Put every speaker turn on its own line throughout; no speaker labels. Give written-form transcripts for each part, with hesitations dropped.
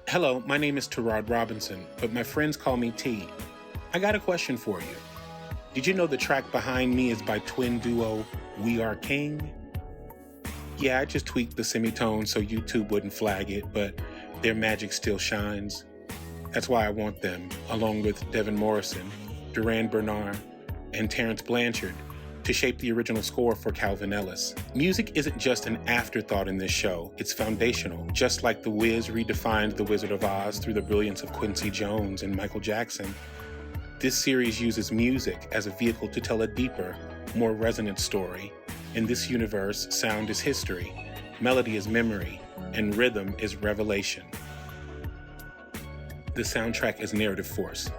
Hello, my name is Terad Robinson, but my friends call me T. I got a question for you. Did you know the track behind me is by twin duo WeAreKing? Yeah, I just tweaked the semitone so YouTube wouldn't flag it, but their magic still shines. That's why I want them, along with Devin Morrison, Durand Bernarr, and Terence Blanchard, to shape the original score for Calvin Ellis. Music isn't just an afterthought in this show, it's foundational. Just like The Wiz redefined The Wizard of Oz through the brilliance of Quincy Jones and Michael Jackson, this series uses music as a vehicle to tell a deeper, more resonant story. In this universe, sound is history, melody is memory, and rhythm is revelation. The soundtrack is narrative force.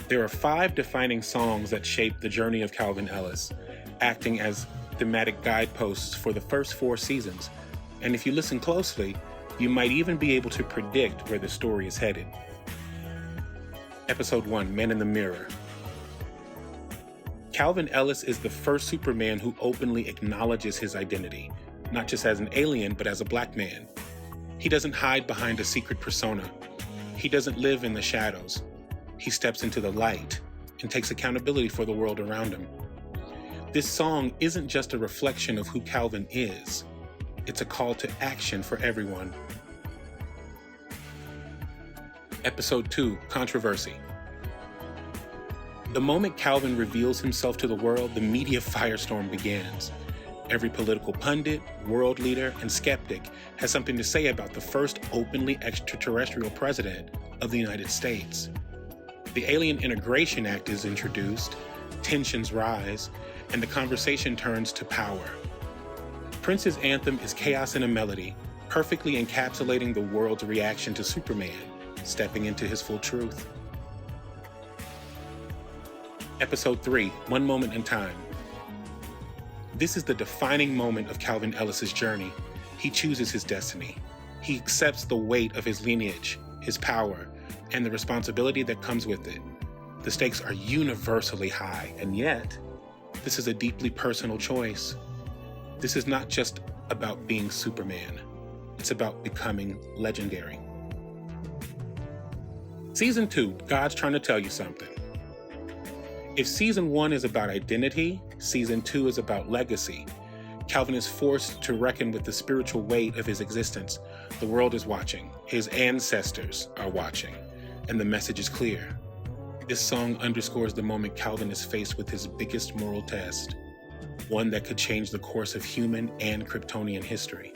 There are 5 defining songs that shape the journey of Calvin Ellis, acting as thematic guideposts for the first 4 seasons. And if you listen closely, you might even be able to predict where the story is headed. Episode 1, Man in the Mirror. Calvin Ellis is the first Superman who openly acknowledges his identity, not just as an alien, but as a black man. He doesn't hide behind a secret persona. He doesn't live in the shadows. He steps into the light and takes accountability for the world around him. This song isn't just a reflection of who Calvin is. It's a call to action for everyone. Episode 2, Controversy. The moment Calvin reveals himself to the world, the media firestorm begins. Every political pundit, world leader, and skeptic has something to say about the first openly extraterrestrial president of the United States. The Alien Integration Act is introduced, tensions rise, and the conversation turns to power. Prince's anthem is chaos in a melody, perfectly encapsulating the world's reaction to Superman stepping into his full truth. Episode 3, One Moment in Time. This is the defining moment of Calvin Ellis's journey. He chooses his destiny. He accepts the weight of his lineage, his power, and the responsibility that comes with it. The stakes are universally high, and yet, this is a deeply personal choice. This is not just about being Superman. It's about becoming legendary. Season 2, God's trying to tell you something. If Season 1 is about identity, Season 2 is about legacy. Calvin is forced to reckon with the spiritual weight of his existence. The world is watching. His ancestors are watching. And the message is clear. This song underscores the moment Calvin is faced with his biggest moral test, one that could change the course of human and Kryptonian history.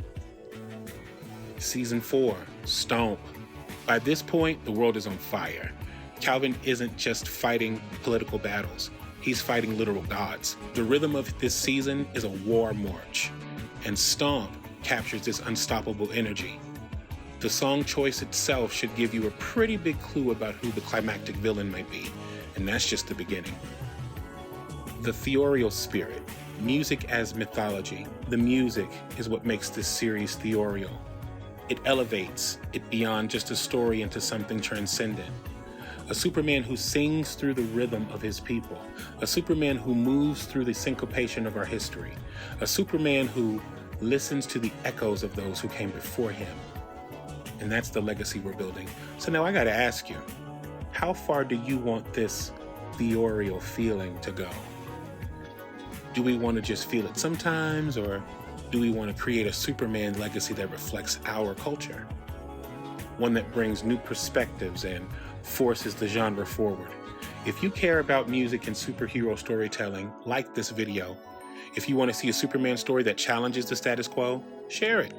Season 4, Stomp. By this point, the world is on fire. Calvin isn't just fighting political battles. He's fighting literal gods. The rhythm of this season is a war march, and Stomp captures this unstoppable energy. The song choice itself should give you a pretty big clue about who the climactic villain might be, and that's just the beginning. The Theorial spirit, music as mythology. The music is what makes this series Theorial. It elevates it beyond just a story into something transcendent. A Superman who sings through the rhythm of his people. A Superman who moves through the syncopation of our history. A Superman who listens to the echoes of those who came before him. And that's the legacy we're building. So now I gotta ask you, how far do you want this Theorial feeling to go? Do we want to just feel it sometimes, or do we want to create a Superman legacy that reflects our culture? One that brings new perspectives and forces the genre forward. If you care about music and superhero storytelling, like this video. If you want to see a Superman story that challenges the status quo, share it.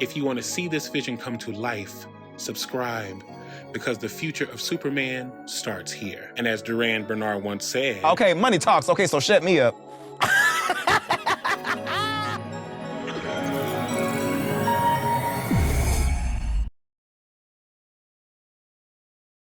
If you want to see this vision come to life, subscribe, because the future of Superman starts here. And as Durand Bernarr once said,
Okay, money talks. Okay, so shut me up.